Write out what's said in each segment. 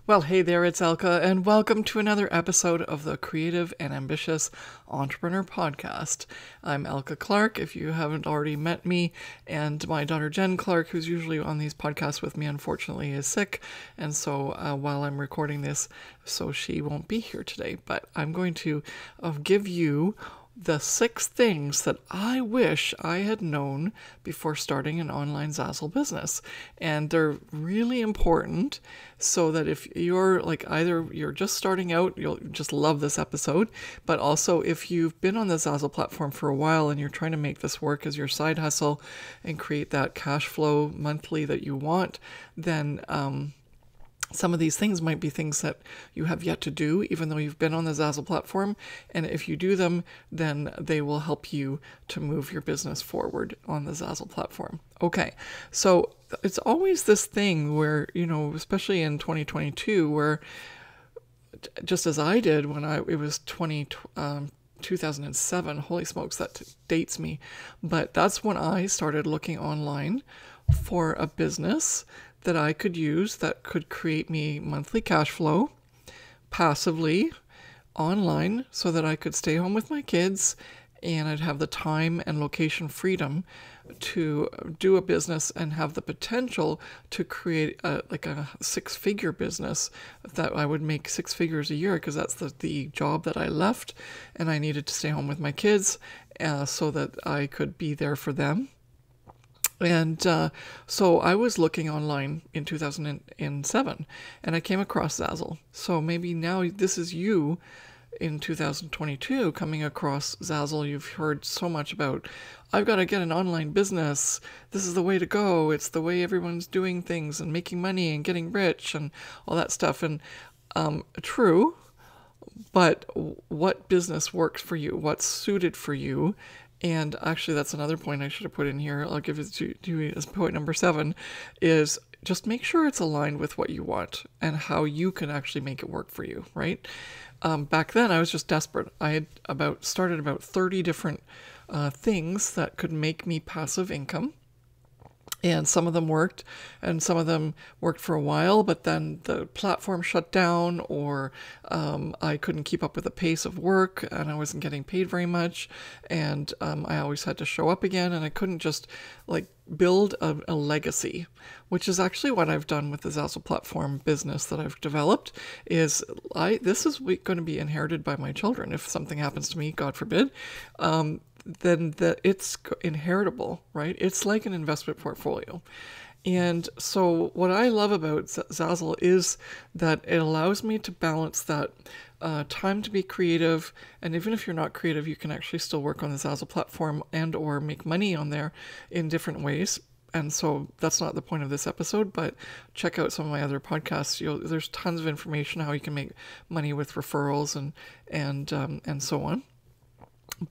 Well, hey there, it's Elke, and welcome to another episode of the Creative and Ambitious Entrepreneur Podcast. I'm Elke Clarke, if you haven't already met me, and my daughter Jen Clarke, who's usually on these podcasts with me, unfortunately is sick, and so while I'm recording this, so she won't be here today, but I'm going to give you the 6 things that I wish I had known before starting an online Zazzle business. And they're really important so that if you're like either you're just starting out, you'll just love this episode, but also if you've been on the Zazzle platform for a while and you're trying to make this work as your side hustle and create that cash flow monthly that you want, then some of these things might be things that you have yet to do, even though you've been on the Zazzle platform. And if you do them, then they will help you to move your business forward on the Zazzle platform. Okay, so it's always this thing where, especially in 2022, where just as I did when it was 2007, holy smokes, that dates me. But that's when I started looking online for a business that I could use that could create me monthly cash flow passively online so that I could stay home with my kids and I'd have the time and location freedom to do a business and have the potential to create a 6-figure business that I would make 6 figures a year, because that's the job that I left and I needed to stay home with my kids so that I could be there for them. And so I was looking online in 2007 and I came across Zazzle. So maybe now this is you in 2022 coming across Zazzle. You've heard so much about, I've got to get an online business. This is the way to go. It's the way everyone's doing things and making money and getting rich and all that stuff. And true, but what business works for you? What's suited for you? And actually, that's another point I should have put in here. I'll give it to you as point number 7, is just make sure it's aligned with what you want and how you can actually make it work for you, right? Back then, I was just desperate. I had started about 30 different things that could make me passive income. And some of them worked, and some of them worked for a while, but then the platform shut down, or I couldn't keep up with the pace of work, and I wasn't getting paid very much, and I always had to show up again, and I couldn't just build a legacy, which is actually what I've done with the Zazzle platform business that I've developed. This is going to be inherited by my children if something happens to me, God forbid. Then it's inheritable, right? It's like an investment portfolio. And so what I love about Zazzle is that it allows me to balance that time to be creative. And even if you're not creative, you can actually still work on the Zazzle platform and or make money on there in different ways. And so that's not the point of this episode, but check out some of my other podcasts. There's tons of information how you can make money with referrals and so on.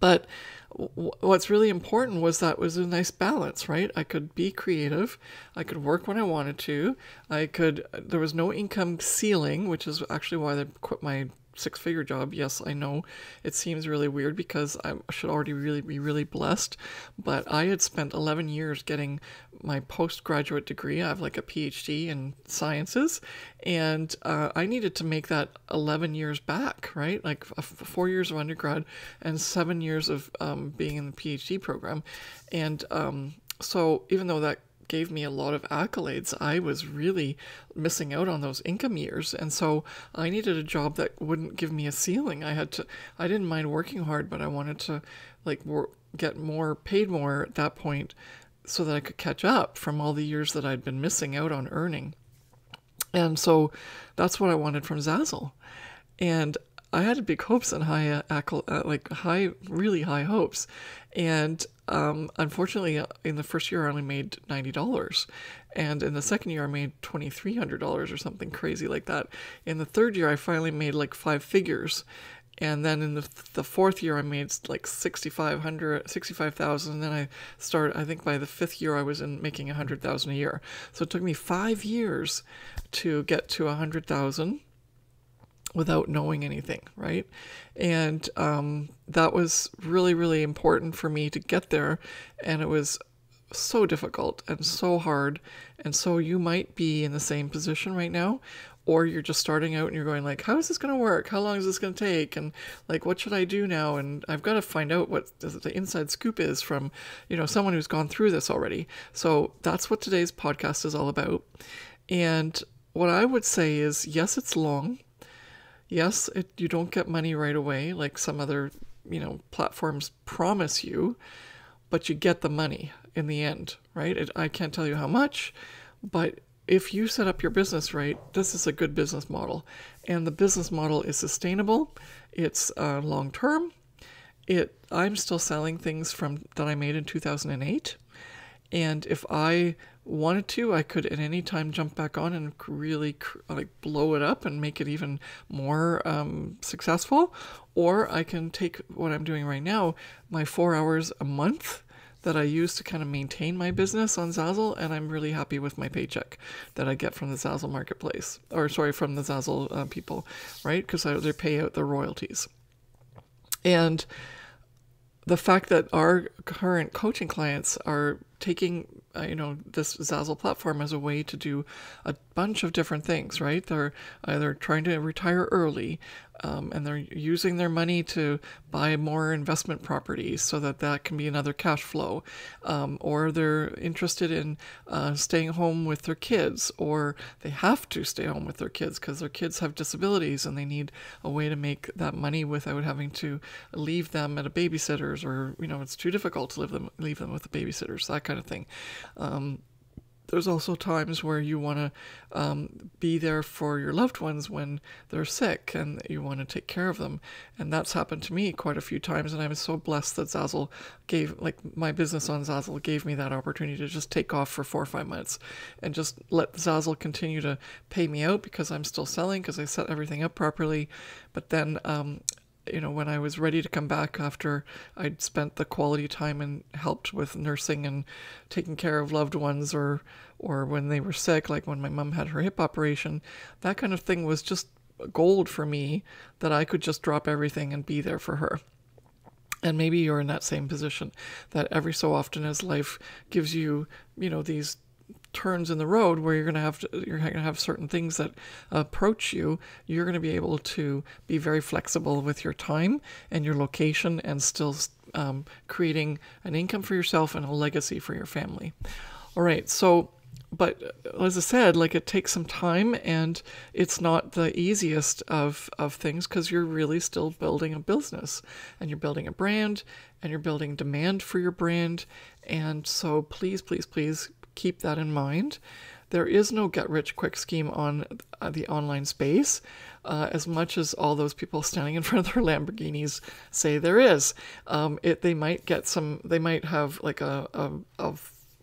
But what's really important was that was a nice balance, right? I could be creative. I could work when I wanted to. There was no income ceiling, which is actually why I quit my 6-figure job. Yes, I know it seems really weird because I should already be really blessed, but I had spent 11 years getting my postgraduate degree. I have a PhD in sciences, and I needed to make that 11 years back, right? 4 years of undergrad and 7 years of being in the PhD program. And so even though that gave me a lot of accolades, I was really missing out on those income years. And so I needed a job that wouldn't give me a ceiling. I didn't mind working hard, but I wanted to get paid more at that point so that I could catch up from all the years that I'd been missing out on earning. And so that's what I wanted from Zazzle. And I had big hopes and really high hopes. And unfortunately, in the first year, I only made $90. And in the second year, I made $2,300 or something crazy like that. In the third year, I finally made 5 figures. And then in the fourth year, I made $65,000. And then I think by the 5th year, I was making $100,000 a year. So it took me 5 years to get to $100,000 without knowing anything, right? And that was really, really important for me to get there. And it was so difficult and so hard. And so you might be in the same position right now, or you're just starting out and you're going like, how is this going to work? How long is this going to take? And like, what should I do now? And I've got to find out what the inside scoop is from, someone who's gone through this already. So that's what today's podcast is all about. And what I would say is, yes, it's long. Yes, you don't get money right away like some other, platforms promise you, but you get the money in the end, right? I can't tell you how much, but if you set up your business right, this is a good business model. And the business model is sustainable. It's long-term. I'm still selling things that I made in 2008. And if I wanted to, I could at any time jump back on and really blow it up and make it even more successful. Or I can take what I'm doing right now, my 4 hours a month that I use to kind of maintain my business on Zazzle, and I'm really happy with my paycheck that I get from the Zazzle marketplace, from the Zazzle people, right? Because they pay out the royalties. And the fact that our current coaching clients are taking, this Zazzle platform as a way to do a bunch of different things, right? They're either trying to retire early, and they're using their money to buy more investment properties so that can be another cash flow, or they're interested in staying home with their kids, or they have to stay home with their kids because their kids have disabilities and they need a way to make that money without having to leave them at a babysitter's, or it's too difficult to leave them with the babysitters, that kind of thing. There's also times where you want to be there for your loved ones when they're sick and you want to take care of them. And that's happened to me quite a few times. And I'm so blessed that Zazzle my business on Zazzle gave me that opportunity to just take off for 4 or 5 months and just let Zazzle continue to pay me out because I'm still selling, because I set everything up properly. But then, when I was ready to come back after I'd spent the quality time and helped with nursing and taking care of loved ones, or when they were sick, like when my mom had her hip operation, that kind of thing was just gold for me, that I could just drop everything and be there for her. And maybe you're in that same position, that every so often as life gives you, these turns in the road where you're going to have certain things that approach you, you're going to be able to be very flexible with your time and your location, and still creating an income for yourself and a legacy for your family. All right. So, but as I said, it takes some time, and it's not the easiest of things, because you're really still building a business, and you're building a brand, and you're building demand for your brand. And so please, please, please keep that in mind. There is no get-rich-quick scheme on the online space, as much as all those people standing in front of their Lamborghinis say there is. They might have a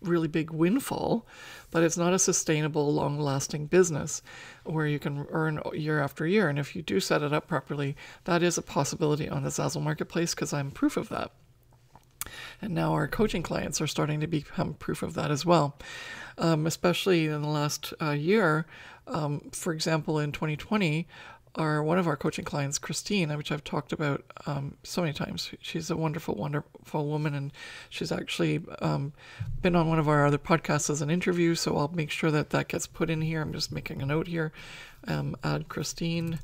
really big windfall, but it's not a sustainable, long-lasting business where you can earn year after year. And if you do set it up properly, that is a possibility on the Zazzle marketplace, because I'm proof of that. And now our coaching clients are starting to become proof of that as well, especially in the last year. For example, in 2020, one of our coaching clients, Christine, which I've talked about so many times. She's a wonderful, wonderful woman, and she's actually been on one of our other podcasts as an interview, so I'll make sure that gets put in here. I'm just making a note here. Add Christine,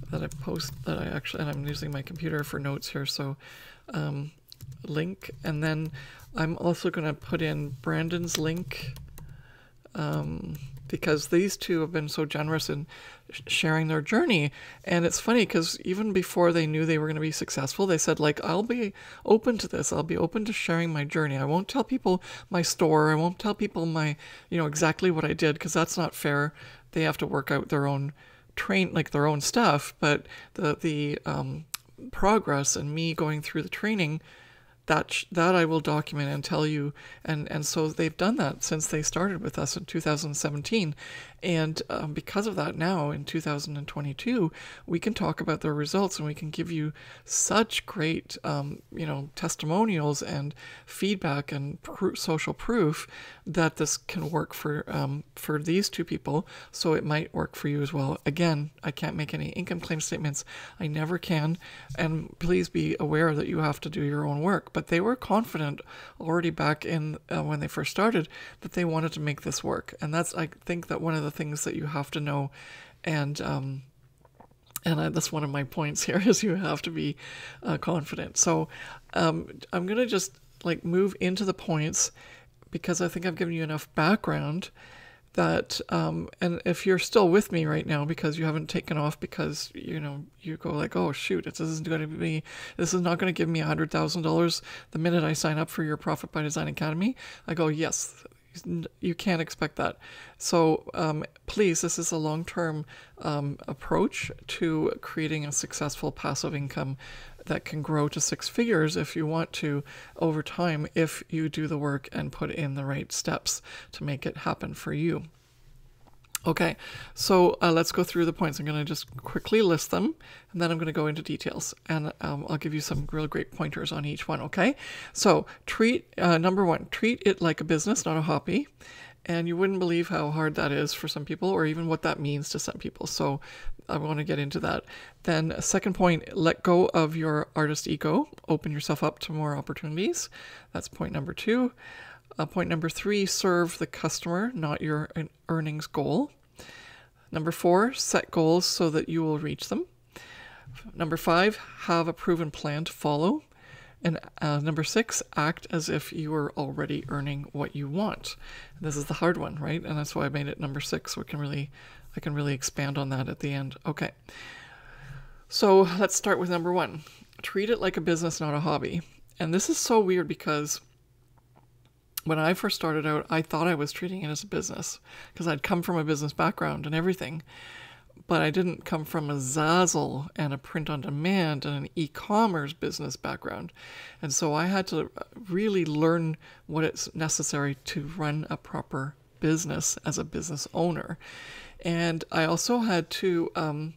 that I post, and I'm using my computer for notes here, so link. And then I'm also going to put in Brandon's link, because these two have been so generous in sharing their journey. And it's funny, because even before they knew they were going to be successful, they said, I'll be open to this. I'll be open to sharing my journey. I won't tell people my store. I won't tell people my, exactly what I did, because that's not fair. They have to work out their own their own stuff. But the progress and me going through the training, that I will document and tell you. And so they've done that since they started with us in 2017. And because of that, now in 2022, we can talk about their results, and we can give you such great, testimonials and feedback and social proof that this can work for these two people. So it might work for you as well. Again, I can't make any income claim statements. I never can. And please be aware that you have to do your own work. But they were confident already back in when they first started that they wanted to make this work. And I think that one of the things that you have to know That's one of my points here is you have to be confident. So I'm going to just like move into the points because I think I've given you enough background that, and if you're still with me right now because you haven't taken off because, you go like, oh shoot, this is not going to give me $100,000 the minute I sign up for your Profit by Design Academy. I go, yes, you can't expect that. So please, this is a long-term approach to creating a successful passive income that can grow to 6 figures if you want to over time, if you do the work and put in the right steps to make it happen for you. Okay, so let's go through the points. I'm going to just quickly list them, and then I'm going to go into details, and I'll give you some real great pointers on each one, okay? So number 1, treat it like a business, not a hobby. And you wouldn't believe how hard that is for some people, or even what that means to some people. So I want to get into that. Then second point, let go of your artist ego. Open yourself up to more opportunities. That's point number 2. Point number 3, serve the customer, not your earnings goal. Number 4, set goals so that you will reach them. Number 5, have a proven plan to follow. And number 6, act as if you were already earning what you want. This is the hard one, right? And that's why I made it number 6. So I can really expand on that at the end. Okay. So let's start with number 1. Treat it like a business, not a hobby. And this is so weird because when I first started out, I thought I was treating it as a business because I'd come from a business background and everything. But I didn't come from a Zazzle and a print on demand and an e-commerce business background. And so I had to really learn what it's necessary to run a proper business as a business owner. And I also had to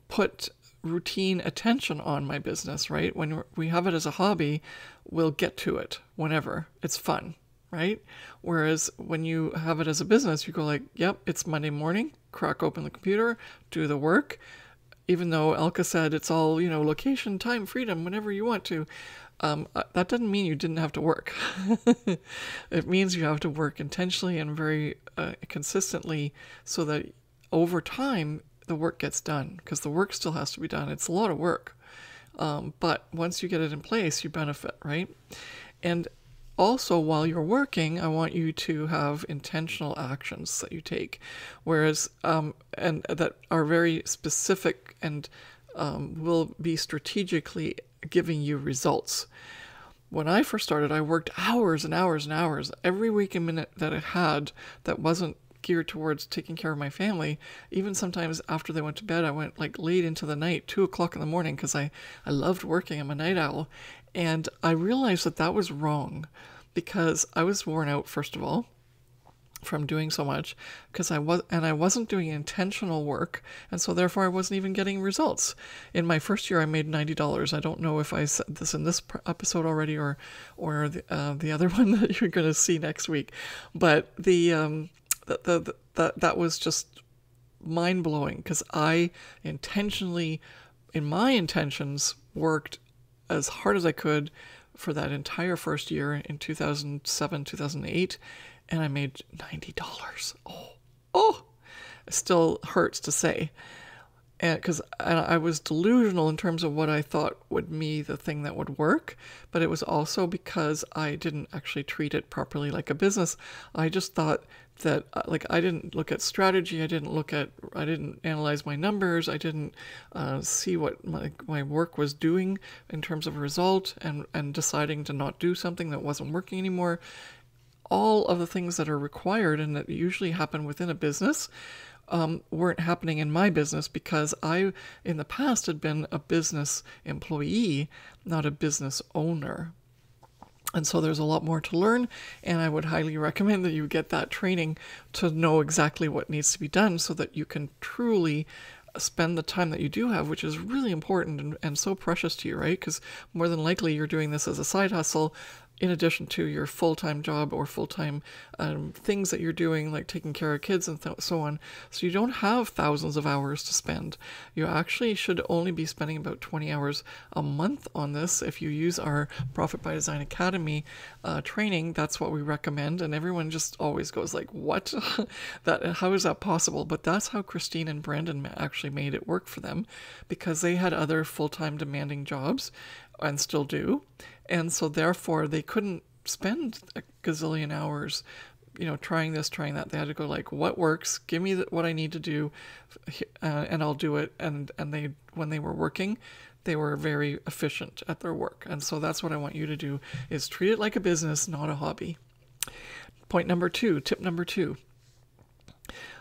put routine attention on my business, right? When we have it as a hobby, we'll get to it whenever. It's fun, right? Whereas when you have it as a business, you go like, yep, it's Monday morning, crack open the computer, do the work. Even though Elke said it's all, location, time, freedom, whenever you want to. That doesn't mean you didn't have to work. It means you have to work intentionally and very consistently so that over time, the work gets done because the work still has to be done. It's a lot of work. But once you get it in place, you benefit, right? And also, while you're working, I want you to have intentional actions that you take, whereas and that are very specific and will be strategically giving you results. When I first started, I worked hours and hours and hours every waking minute that I had that wasn't geared towards taking care of my family. Even sometimes after they went to bed, I went like late into the night, 2:00 in the morning, because I loved working. I'm a night owl. And I realized that was wrong because I was worn out, first of all, from doing so much, because I wasn't doing intentional work, and so therefore I wasn't even getting results. In my first year, I made $90. I don't know if I said this in this episode already or the other one that you're going to see next week, but that was just mind-blowing because I intentionally, in my intentions, worked as hard as I could for that entire first year in 2007, 2008, and I made $90. Oh, it still hurts to say. And because I was delusional in terms of what I thought would be the thing that would work, but it was also because I didn't actually treat it properly like a business. I just thought that I didn't look at strategy. I didn't analyze my numbers. I didn't see what my work was doing in terms of a result and deciding to not do something that wasn't working anymore. All of the things that are required and that usually happen within a business weren't happening in my business because I, in the past, had been a business employee, not a business owner. And so there's a lot more to learn, and I would highly recommend that you get that training to know exactly what needs to be done so that you can truly spend the time that you do have, which is really important and so precious to you, right? Because more than likely you're doing this as a side hustle in addition to your full-time job or full-time things that you're doing, like taking care of kids and so on. So you don't have thousands of hours to spend. You actually should only be spending about 20 hours a month on this. If you use our Profit by Design Academy training, that's what we recommend. And everyone just always goes like, what? How is that possible? But that's how Christine and Brandon actually made it work for them, because they had other full-time demanding jobs and still do. And so therefore they couldn't spend a gazillion hours, trying this, trying that. They had to go like, what works? Give me what I need to do, and I'll do it. And when they were working, they were very efficient at their work. And so that's what I want you to do, is treat it like a business, not a hobby. Tip number 2.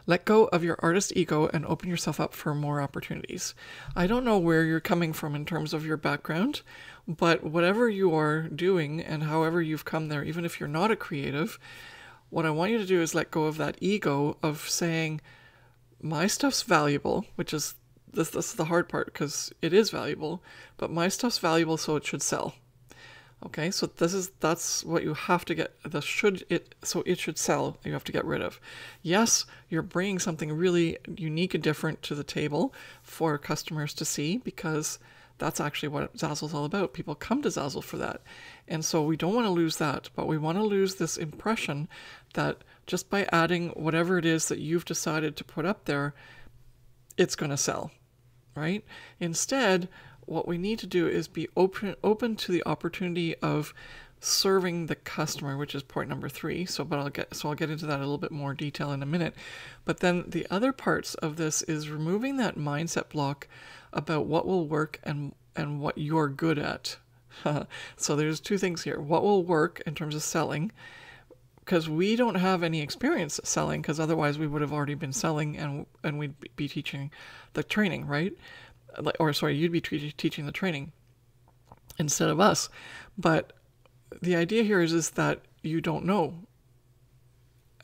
Let go of your artist ego and open yourself up for more opportunities. I don't know where you're coming from in terms of your background, but whatever you are doing and however you've come there, even if you're not a creative, what I want you to do is let go of that ego of saying, my stuff's valuable, which is, this is the hard part, because it is valuable, but my stuff's valuable, so it should sell. Okay, so that's what you have to get. So it should sell. You have to get rid of. Yes, you're bringing something really unique and different to the table for customers to see, because that's actually what Zazzle's all about. People come to Zazzle for that. And so we don't want to lose that, but we want to lose this impression that just by adding whatever it is that you've decided to put up there, it's going to sell, right? Instead, what we need to do is be open to the opportunity of serving the customer, which is point number 3. I'll get into that a little bit more detail in a minute. But then the other parts of this is removing that mindset block about what will work and what you're good at. So there's 2 things here. What will work in terms of selling, because we don't have any experience selling, because otherwise we would have already been selling and we'd be teaching the training, right? Or sorry, you'd be teaching the training instead of us. But the idea here is that you don't know.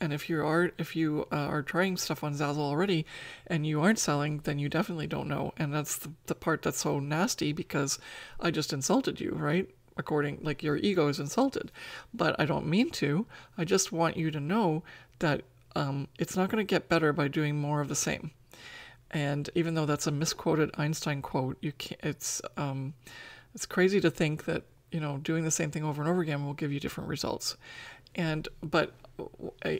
And if you are trying stuff on Zazzle already and you aren't selling, then you definitely don't know. And that's the part that's so nasty, because I just insulted you, right? Like your ego is insulted. But I don't mean to. I just want you to know that it's not going to get better by doing more of the same. And even though that's a misquoted Einstein quote, it's crazy to think that, doing the same thing over and over again will give you different results. But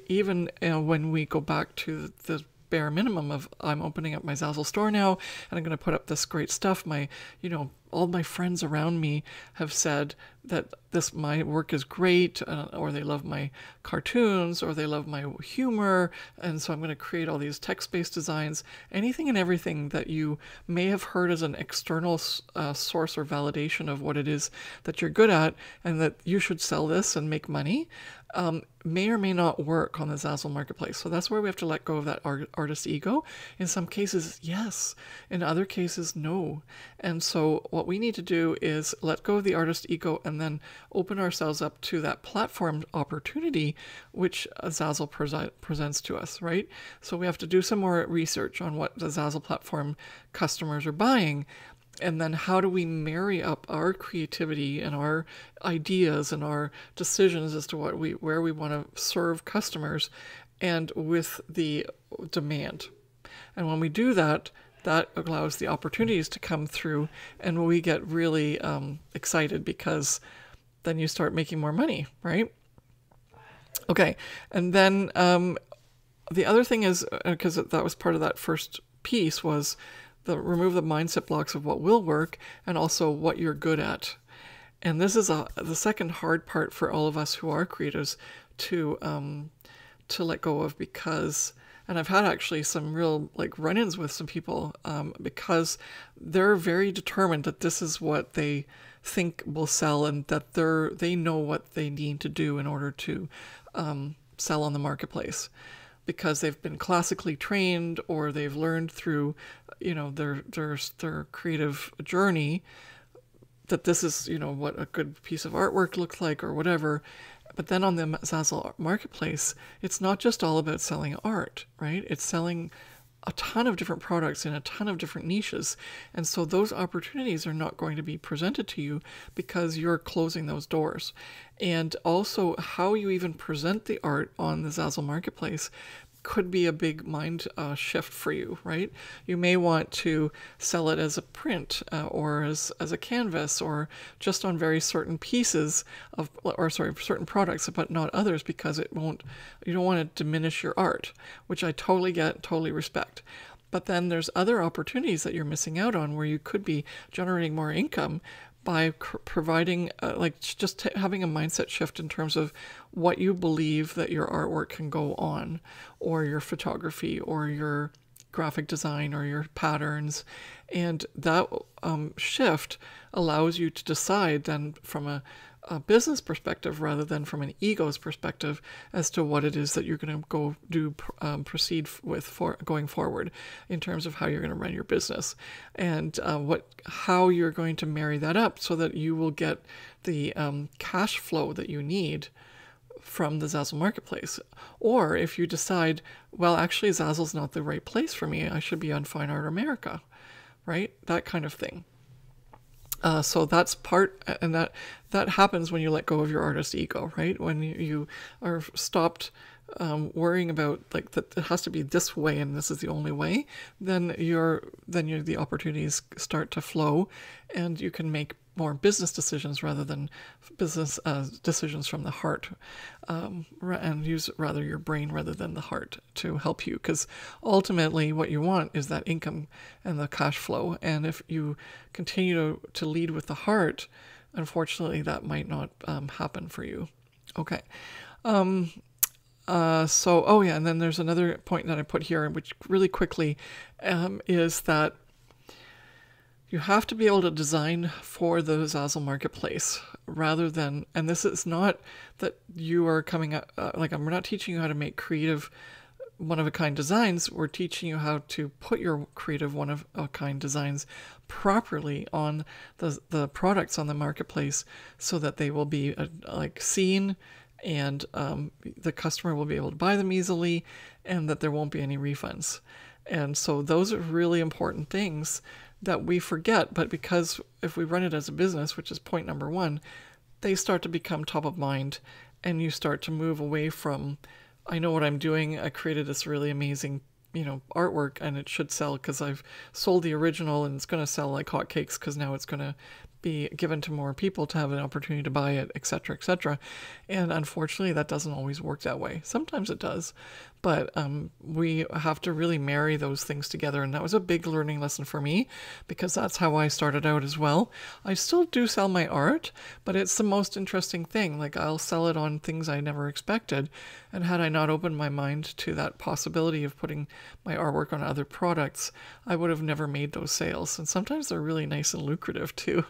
even when we go back to the bare minimum of, I'm opening up my Zazzle store now and I'm going to put up this great stuff, all my friends around me have said that my work is great, or they love my cartoons, or they love my humor, and so I'm going to create all these text-based designs. Anything and everything that you may have heard as an external source or validation of what it is that you're good at, and that you should sell this and make money, may or may not work on the Zazzle marketplace. So that's where we have to let go of that artist ego. In some cases, yes. In other cases, no. And so what we need to do is let go of the artist ego and then open ourselves up to that platform opportunity which Zazzle presents to us, right? So we have to do some more research on what the Zazzle platform customers are buying. And then how do we marry up our creativity and our ideas and our decisions as to where we want to serve customers, and with the demand. And when we do that, that allows the opportunities to come through, and we get really excited, because then you start making more money, right? Okay, and then the other thing is, because that was part of that first piece, was remove the mindset blocks of what will work and also what you're good at. And this is the second hard part for all of us who are creatives to let go of, because, and I've had actually some real run-ins with some people because they're very determined that this is what they think will sell, and that they know what they need to do in order to sell on the marketplace, because they've been classically trained, or they've learned through their creative journey that this is what a good piece of artwork looks like, or whatever. But then on the Zazzle marketplace, it's not just all about selling art, right? It's selling a ton of different products in a ton of different niches. And so those opportunities are not going to be presented to you because you're closing those doors. And also how you even present the art on the Zazzle Marketplace could be a big mind shift for you, right? You may want to sell it as a print or as a canvas, or just on very certain pieces of, or sorry, certain products, but not others, because it won't, you don't want to diminish your art, which I totally get, totally respect. But then there's other opportunities that you're missing out on where you could be generating more income by providing, having a mindset shift in terms of what you believe that your artwork can go on, or your photography, or your graphic design, or your patterns. And that shift allows you to decide then from a business perspective rather than from an ego's perspective as to what it is that you're going to go do, proceed with for going forward in terms of how you're going to run your business, and how you're going to marry that up so that you will get the cash flow that you need from the Zazzle Marketplace. Or if you decide, well, actually Zazzle's not the right place for me, I should be on Fine Art America, right? That kind of thing. So that's part, and that happens when you let go of your artist ego, right? When you are stopped worrying about like that it has to be this way and this is the only way, then the opportunities start to flow, and you can make more business decisions rather than business decisions from the heart, and use rather your brain rather than the heart to help you, because ultimately what you want is that income and the cash flow. And if you continue to lead with the heart, unfortunately that might not happen for you. Okay. And then there's another point that I put here, which really quickly is that you have to be able to design for the Zazzle Marketplace rather than, and this is not that you are coming up, we're not teaching you how to make creative one-of-a-kind designs. We're teaching you how to put your creative one-of-a-kind designs properly on the products on the marketplace so that they will be seen, and the customer will be able to buy them easily, and that there won't be any refunds. And so those are really important things that we forget, but because if we run it as a business, which is point number one, they start to become top of mind, and you start to move away from, I know what I'm doing, I created this really amazing artwork and it should sell because I've sold the original and it's going to sell like hotcakes because now it's going to be given to more people to have an opportunity to buy it, etc., etc. And unfortunately, that doesn't always work that way. Sometimes it does, but we have to really marry those things together. And that was a big learning lesson for me, because that's how I started out as well. I still do sell my art, but it's the most interesting thing. Like, I'll sell it on things I never expected. And had I not opened my mind to that possibility of putting my artwork on other products, I would have never made those sales. And sometimes they're really nice and lucrative too.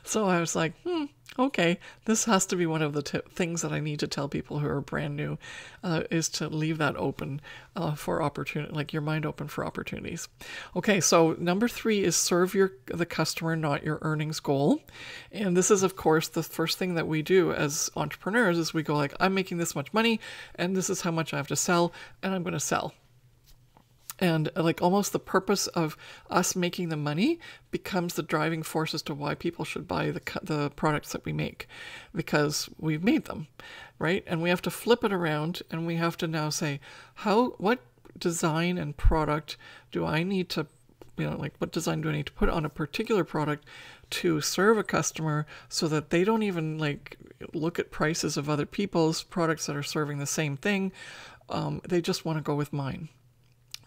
So I was like, okay, this has to be one of the things that I need to tell people who are brand new, is to leave that open for opportunity, like your mind open for opportunities. Okay, so number 3 is serve the customer, not your earnings goal. And this is, of course, the first thing that we do as entrepreneurs is we go like, I'm making this much money, and this is how much I have to sell, and I'm going to sell. And like almost the purpose of us making the money becomes the driving force as to why people should buy the products that we make, because we've made them, right? And we have to flip it around, and we have to now say, what design and product do I need to, what design do I need to put on a particular product to serve a customer so that they don't even look at prices of other people's products that are serving the same thing. They just want to go with mine.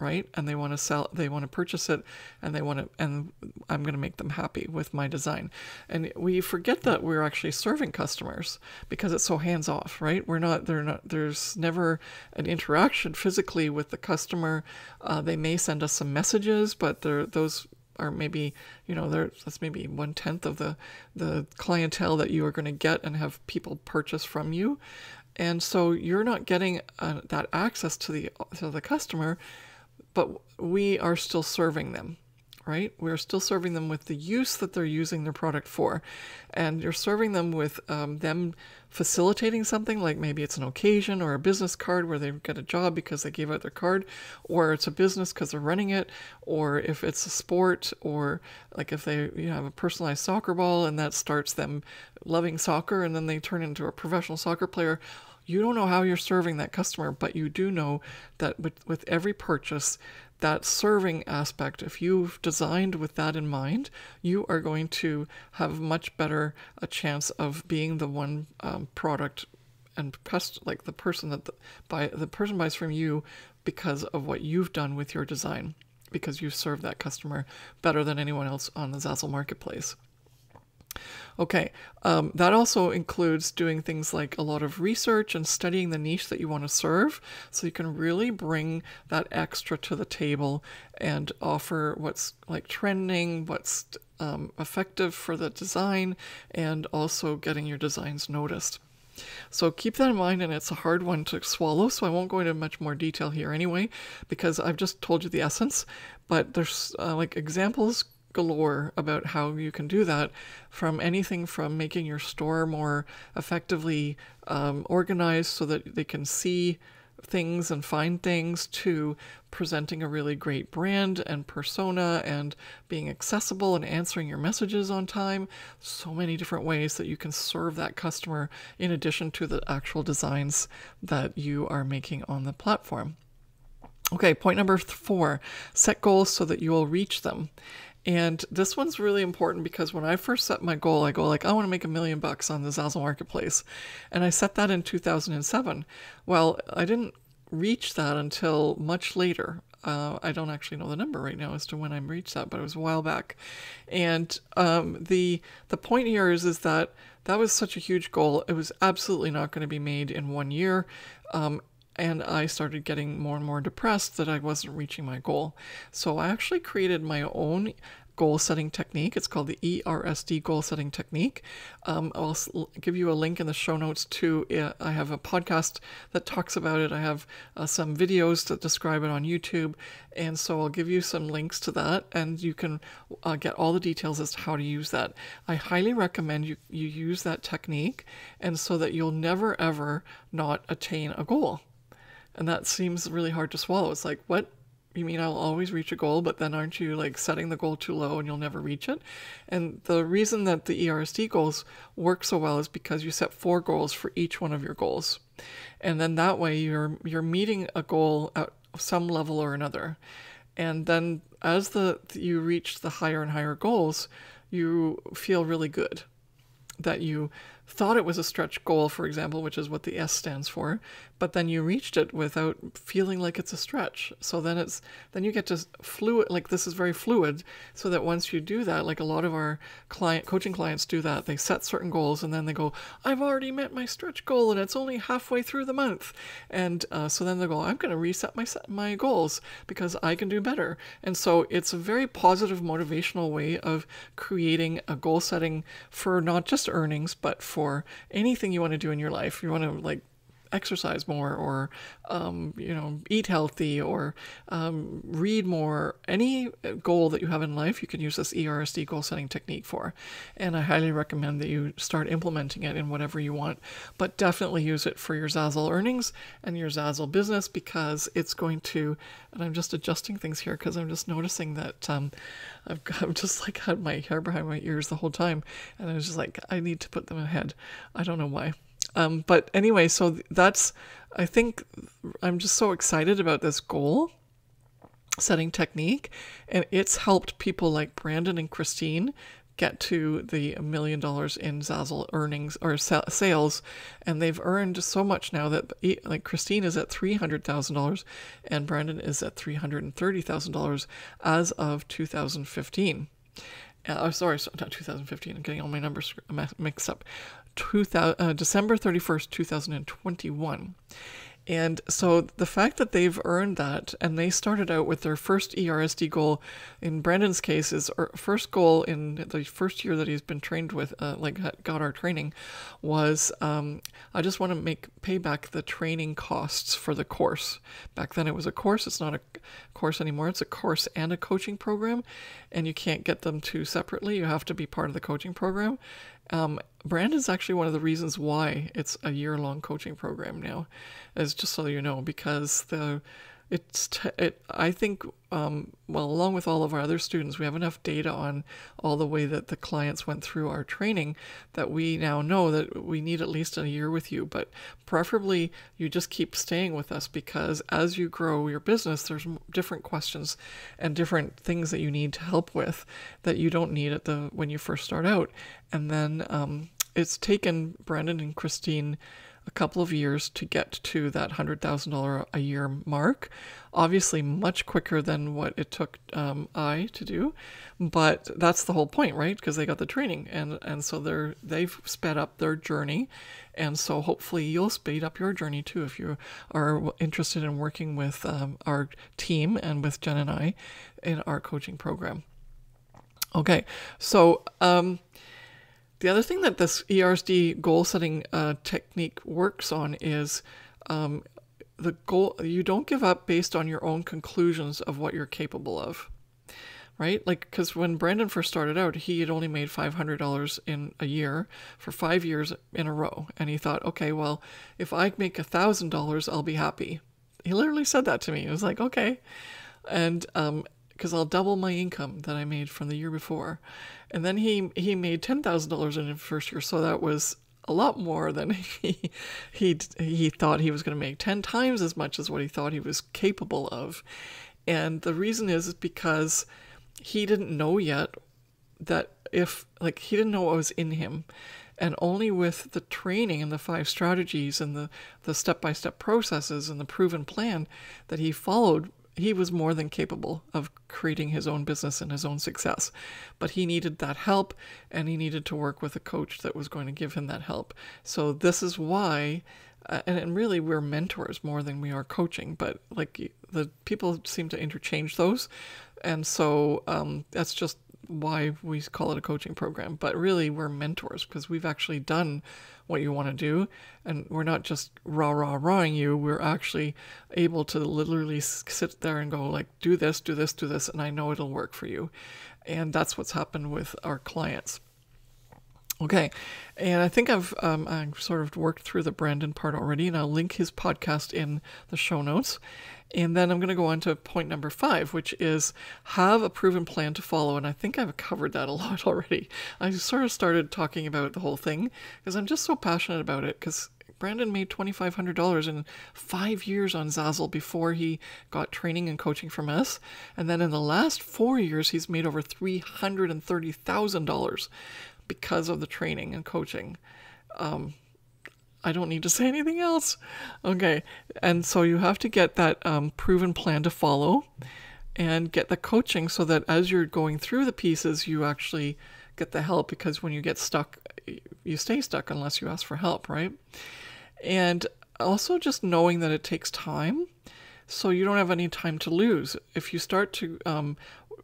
Right? And they want to sell, they want to purchase it, and and I'm going to make them happy with my design. And we forget that we're actually serving customers because it's so hands off, right? There's never an interaction physically with the customer. They may send us some messages, but those are maybe, that's maybe 1/10 of the clientele that you are going to get and have people purchase from you. And so you're not getting that access to the customer, but we are still serving them, right? We're still serving them with the use that they're using their product for. And you're serving them with them facilitating something, like maybe it's an occasion or a business card where they get a job because they gave out their card, or it's a business because they're running it, or if it's a sport, or like if they have a personalized soccer ball and that starts them loving soccer and then they turn into a professional soccer player. You don't know how you're serving that customer, but you do know that with every purchase, that serving aspect, if you've designed with that in mind, you are going to have much better a chance of being the one product and like the person the person buys from you because of what you've done with your design, because you've served that customer better than anyone else on the Zazzle marketplace. Okay, that also includes doing things like a lot of research and studying the niche that you want to serve, so you can really bring that extra to the table and offer what's like trending, what's effective for the design, and also getting your designs noticed. So keep that in mind, and it's a hard one to swallow, so I won't go into much more detail here anyway, because I've just told you the essence, but there's like examples galore about how you can do that, from anything from making your store more effectively organized so that they can see things and find things, to presenting a really great brand and persona and being accessible and answering your messages on time. So many different ways that you can serve that customer in addition to the actual designs that you are making on the platform. Okay, point number 4, set goals so that you will reach them. And this one's really important because when I first set my goal, I go like, I want to make $1 million on the Zazzle marketplace. And I set that in 2007. Well, I didn't reach that until much later. I don't actually know the number right now as to when I reached that, but it was a while back. And the point here is that was such a huge goal. It was absolutely not going to be made in 1 year. And I started getting more and more depressed that I wasn't reaching my goal. So I actually created my own goal setting technique. It's called the ERSD goal setting technique. I'll give you a link in the show notes to it. I have a podcast that talks about it. I have some videos that describe it on YouTube. And so I'll give you some links to that, and you can get all the details as to how to use that. I highly recommend you use that technique, and so that you'll never ever not attain a goal. And that seems really hard to swallow. It's like, what? You mean I'll always reach a goal, but then aren't you like setting the goal too low and you'll never reach it? And the reason that the ERSD goals work so well is because you set 4 goals for each one of your goals. And then that way you're meeting a goal at some level or another. And then as you reach the higher and higher goals, you feel really good that you thought it was a stretch goal, for example, which is what the S stands for, but then you reached it without feeling like it's a stretch. So then you get to fluid, like this is very fluid, so that once you do that, like a lot of our coaching clients do that, they set certain goals and then they go, I've already met my stretch goal and it's only halfway through the month. And so then they go, I'm going to reset my goals because I can do better. And so it's a very positive motivational way of creating a goal setting for not just earnings, but for anything you want to do in your life. You want to like exercise more, or eat healthy, or read more. Any goal that you have in life, you can use this ERSD goal setting technique for. And I highly recommend that you start implementing it in whatever you want, but definitely use it for your Zazzle earnings and your Zazzle business, because it's going to, and I'm just adjusting things here because I'm just noticing that I've just like had my hair behind my ears the whole time, and I was just like, I need to put them ahead. I don't know why. But anyway, so I think I'm just so excited about this goal setting technique, and it's helped people like Brandon and Christine get to the $1 million in Zazzle earnings or sales, and they've earned so much now that like Christine is at $300,000 and Brandon is at $330,000 as of 2015. Sorry, not 2015. I'm getting all my numbers mixed up. December 31st, 2021. And so the fact that they've earned that, and they started out with their first ERSD goal, in Brandon's case, his first goal in the first year that he's been trained with, got our training, was I just want to pay back the training costs for the course. Back then it was a course. It's not a course anymore. It's a course and a coaching program, and you can't get them two separately. You have to be part of the coaching program. Brandon's actually one of the reasons why it's a year-long coaching program now, is just so you know, because I think, along with all of our other students, we have enough data on all the way that the clients went through our training that we now know that we need at least a year with you, but preferably you just keep staying with us, because as you grow your business, there's different questions and different things that you need to help with that you don't need when you first start out. And then it's taken Brandon and Christine a couple of years to get to that $100,000 a year mark. Obviously much quicker than what it took I to do, but that's the whole point, right? Because they got the training, and so they've sped up their journey, and so hopefully you'll speed up your journey too if you are interested in working with our team and with Jen and I in our coaching program. Okay, so the other thing that this ERSD goal-setting technique works on is the goal. You don't give up based on your own conclusions of what you're capable of, right? Like, because when Brandon first started out, he had only made $500 in a year for 5 years in a row, and he thought, okay, well, if I make $1,000, I'll be happy. He literally said that to me. It was like, okay, and because I'll double my income that I made from the year before. And then he made $10,000 in his first year, so that was a lot more than he thought he was going to make, 10 times as much as what he thought he was capable of. And the reason is because he didn't know yet that he didn't know what was in him. And only with the training and the 5 strategies and the step-by-step processes and the proven plan that he followed, he was more than capable of creating his own business and his own success. But he needed that help, and he needed to work with a coach that was going to give him that help. So this is why, and really we're mentors more than we are coaching, but like the people seem to interchange those. And so that's just why we call it a coaching program. But really we're mentors, because we've actually done what you want to do, and we're not just rah-rah-rahing you. We're actually able to literally sit there and go like, do this, do this, do this, and I know it'll work for you. And that's what's happened with our clients. Okay, and I think I've sort of worked through the Brandon part already, and I'll link his podcast in the show notes. And then I'm going to go on to point number 5, which is have a proven plan to follow. And I think I've covered that a lot already. I sort of started talking about the whole thing because I'm just so passionate about it, because Brandon made $2,500 in 5 years on Zazzle before he got training and coaching from us. And then in the last 4 years, he's made over $330,000 because of the training and coaching. I don't need to say anything else. Okay, and so you have to get that proven plan to follow and get the coaching so that as you're going through the pieces, you actually get the help, because when you get stuck, you stay stuck unless you ask for help, right? And also just knowing that it takes time, so you don't have any time to lose. If you start to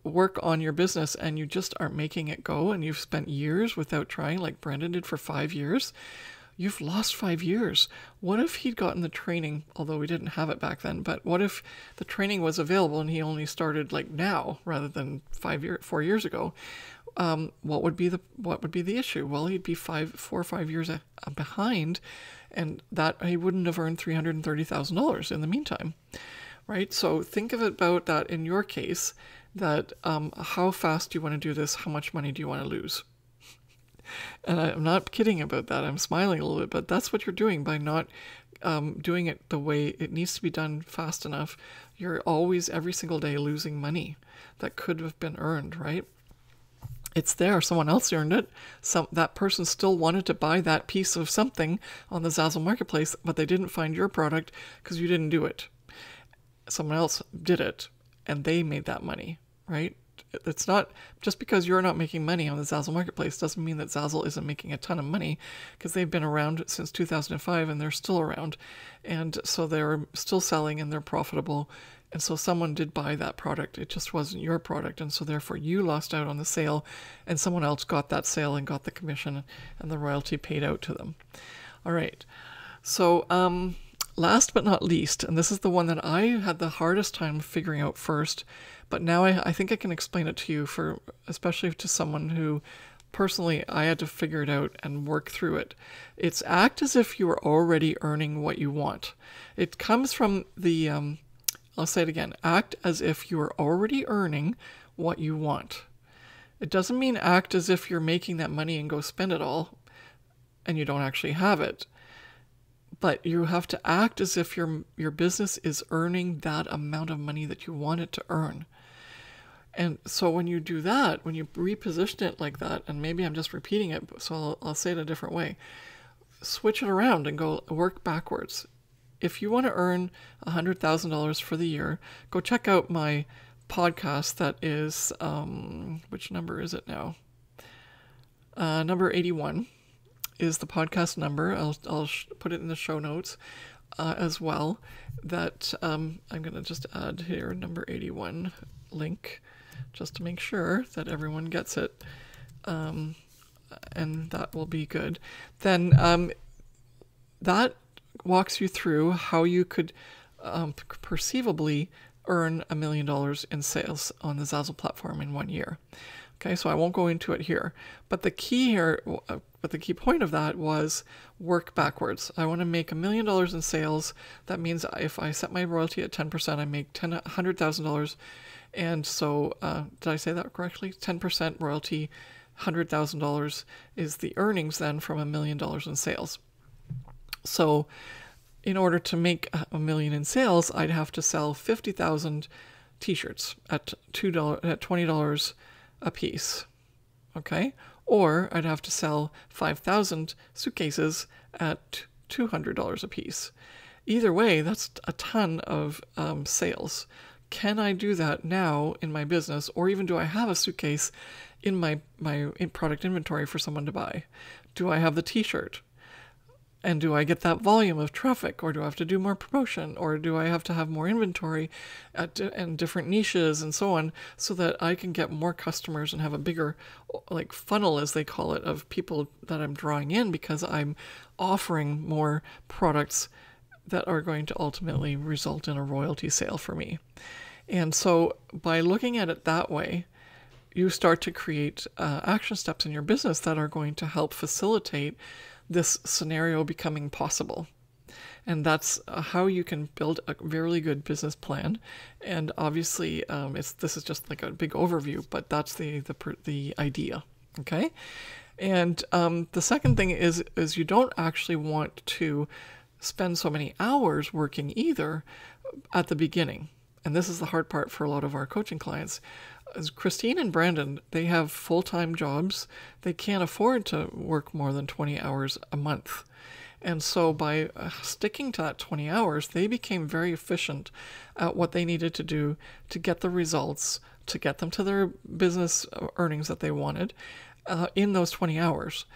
work on your business and you just aren't making it go, and you've spent years without trying, like Brandon did for 5 years, you've lost 5 years. What if he'd gotten the training, although we didn't have it back then, but what if the training was available and he only started like now rather than 4 years ago? What would be the issue? Well, he'd be 4 or 5 years behind, and that he wouldn't have earned $330,000 in the meantime, right? So think of it about that in your case, that how fast do you want to do this? How much money do you want to lose? And I'm not kidding about that. I'm smiling a little bit, but that's what you're doing by not doing it the way it needs to be done fast enough. You're always, every single day, losing money that could have been earned, right? It's there. Someone else earned it. That person still wanted to buy that piece of something on the Zazzle marketplace, but they didn't find your product because you didn't do it. Someone else did it, and they made that money, right? It's not just because you're not making money on the Zazzle marketplace doesn't mean that Zazzle isn't making a ton of money, because they've been around since 2005 and they're still around. And so they're still selling and they're profitable. And so someone did buy that product. It just wasn't your product. And so therefore you lost out on the sale and someone else got that sale and got the commission and the royalty paid out to them. All right. So last but not least, and this is the one that I had the hardest time figuring out first, but now I think I can explain it to you, for especially to someone who personally I had to figure it out and work through it. It's act as if you are already earning what you want. It comes from the I'll say it again. Act as if you are already earning what you want. It doesn't mean act as if you're making that money and go spend it all and you don't actually have it. But you have to act as if your business is earning that amount of money that you want it to earn. And so when you do that, when you reposition it like that, and maybe I'm just repeating it, so I'll say it a different way. Switch it around and go work backwards. If you want to earn $100,000 for the year, go check out my podcast that is, which number is it now? Number 81 is the podcast number. I'll put it in the show notes as well. That I'm going to just add here, number 81 link, just to make sure that everyone gets it. And that will be good. Then that walks you through how you could perceivably earn $1 million in sales on the Zazzle platform in 1 year. Okay, so I won't go into it here, but the key point of that was work backwards. I want to make $1 million in sales. That means if I set my royalty at 10%, I make $100,000. And so, did I say that correctly? 10% royalty, $100,000 is the earnings then from $1 million in sales. So in order to make $1 million in sales, I'd have to sell 50,000 t-shirts at $20 a piece. Okay? Or I'd have to sell 5,000 suitcases at $200 a piece. Either way, that's a ton of sales. Can I do that now in my business, or even do I have a suitcase in my product inventory for someone to buy? Do I have the t-shirt? And do I get that volume of traffic, or do I have to do more promotion, or do I have to have more inventory and different niches and so on, so that I can get more customers and have a bigger like funnel, as they call it, of people that I'm drawing in because I'm offering more products that are going to ultimately result in a royalty sale for me. And so by looking at it that way, you start to create action steps in your business that are going to help facilitate this scenario becoming possible. And that's how you can build a really good business plan. And obviously, this is just like a big overview, but that's the idea. Okay. And the second thing is you don't actually want to spend so many hours working either at the beginning. And this is the hard part for a lot of our coaching clients. As Christine and Brandon, they have full-time jobs. They can't afford to work more than 20 hours a month. And so by sticking to that 20 hours, they became very efficient at what they needed to do to get the results, to get them to their business earnings that they wanted in those 20 hours.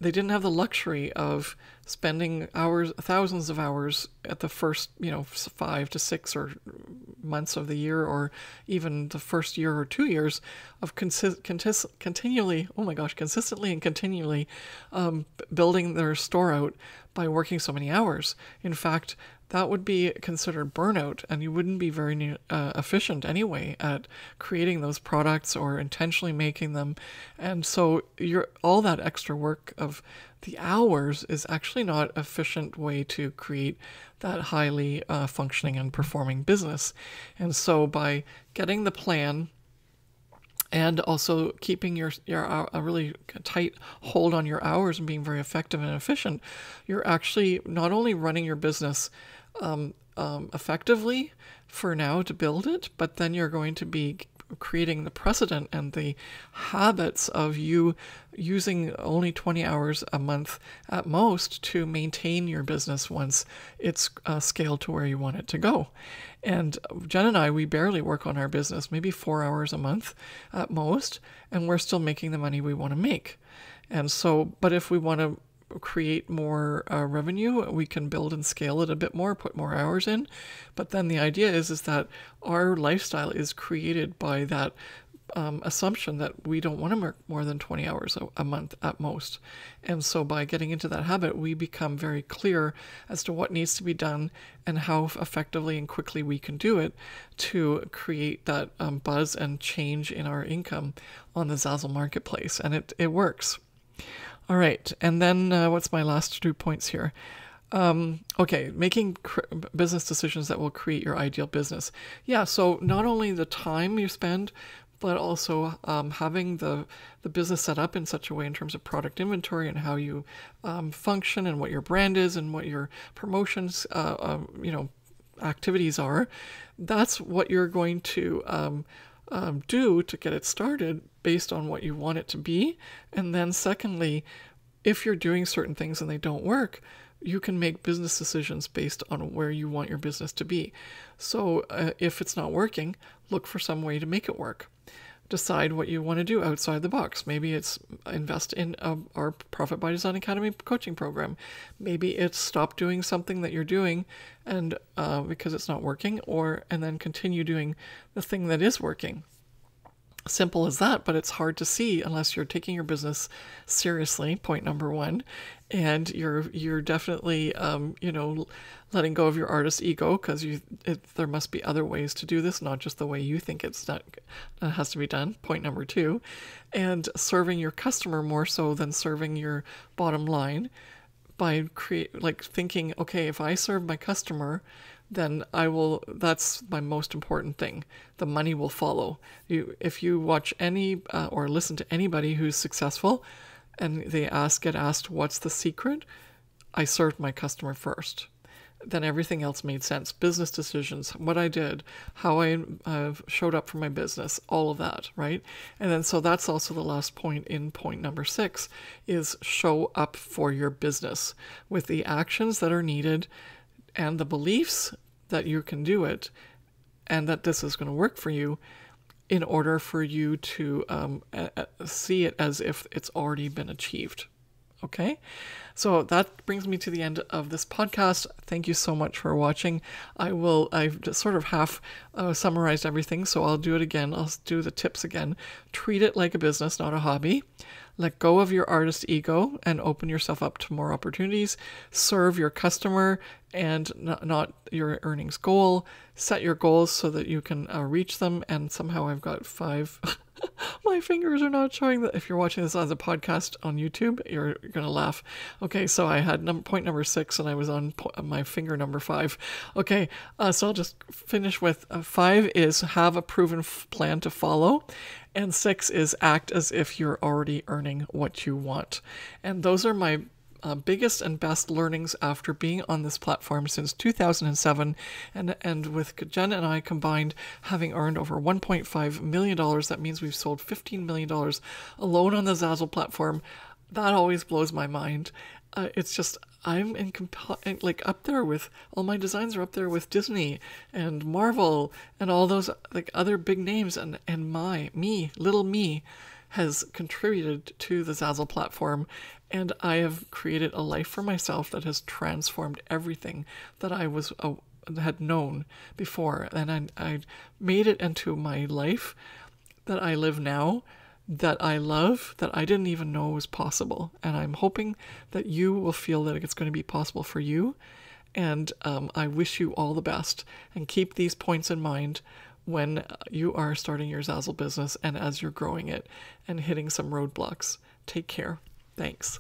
They didn't have the luxury of spending thousands of hours at the first, 5 to 6 or months of the year, or even the first year or 2 years of consistently and continually building their store out by working so many hours. In fact, that would be considered burnout, and you wouldn't be very efficient anyway at creating those products or intentionally making them. And so all that extra work of the hours is actually not an efficient way to create that highly functioning and performing business. And so by getting the plan and also keeping a really tight hold on your hours and being very effective and efficient, you're actually not only running your business effectively for now to build it, but then you're going to be creating the precedent and the habits of you using only 20 hours a month at most to maintain your business once it's scaled to where you want it to go. And Jen and I, we barely work on our business, maybe 4 hours a month at most, and we're still making the money we want to make. And so, but if we want to create more revenue, we can build and scale it a bit more, put more hours in. But then the idea is that our lifestyle is created by that assumption that we don't want to work more than 20 hours a month at most. And so by getting into that habit, we become very clear as to what needs to be done and how effectively and quickly we can do it to create that buzz and change in our income on the Zazzle marketplace. And it works. All right, and then what's my last 2 points here? Okay, making business decisions that will create your ideal business. Yeah, so not only the time you spend, but also having the business set up in such a way in terms of product inventory and how you function and what your brand is and what your promotions, activities are. That's what you're going to do to get it started based on what you want it to be. And then secondly, if you're doing certain things and they don't work, you can make business decisions based on where you want your business to be. So if it's not working, look for some way to make it work. Decide what you want to do outside the box. Maybe it's invest in our Profit by Design Academy coaching program. Maybe it's stop doing something that you're doing and because it's not working, and then continue doing the thing that is working. Simple as that, but it's hard to see unless you're taking your business seriously, point number one, and you're definitely letting go of your artist ego, because there must be other ways to do this, not just the way you think it has to be done, point number two, and serving your customer more so than serving your bottom line by thinking, okay, if I serve my customer, then that's my most important thing. The money will follow. If you watch or listen to anybody who's successful and they get asked, what's the secret? I served my customer first. Then everything else made sense. Business decisions, what I did, how I showed up for my business, all of that, right? And then so that's also the last point in point number 6 is show up for your business with the actions that are needed and the beliefs that you can do it and that this is going to work for you in order for you to see it as if it's already been achieved. Okay? So that brings me to the end of this podcast. Thank you so much for watching. I've just sort of half summarized everything, so I'll do it again. I'll do the tips again. Treat it like a business, not a hobby. Let go of your artist ego and open yourself up to more opportunities. Serve your customer and not your earnings goal. Set your goals so that you can reach them. And somehow I've got 5. My fingers are not showing that. If you're watching this as a podcast on YouTube, you're going to laugh. Okay, so I had point number 6 and I was on my finger number 5. Okay, so I'll just finish with 5 is have a proven plan to follow. And 6 is act as if you're already earning what you want. And those are my biggest and best learnings after being on this platform since 2007, and with Jen and I combined having earned over $1.5 million. That means we've sold $15 million alone on the Zazzle platform. That always blows my mind. It's just I'm up there with all my designs are up there with Disney and Marvel and all those other big names, and little me has contributed to the Zazzle platform, and I have created a life for myself that has transformed everything that I had known before, and I made it into my life that I live now, that I love, that I didn't even know was possible. And I'm hoping that you will feel that it's going to be possible for you. And I wish you all the best. And keep these points in mind when you are starting your Zazzle business and as you're growing it and hitting some roadblocks. Take care. Thanks.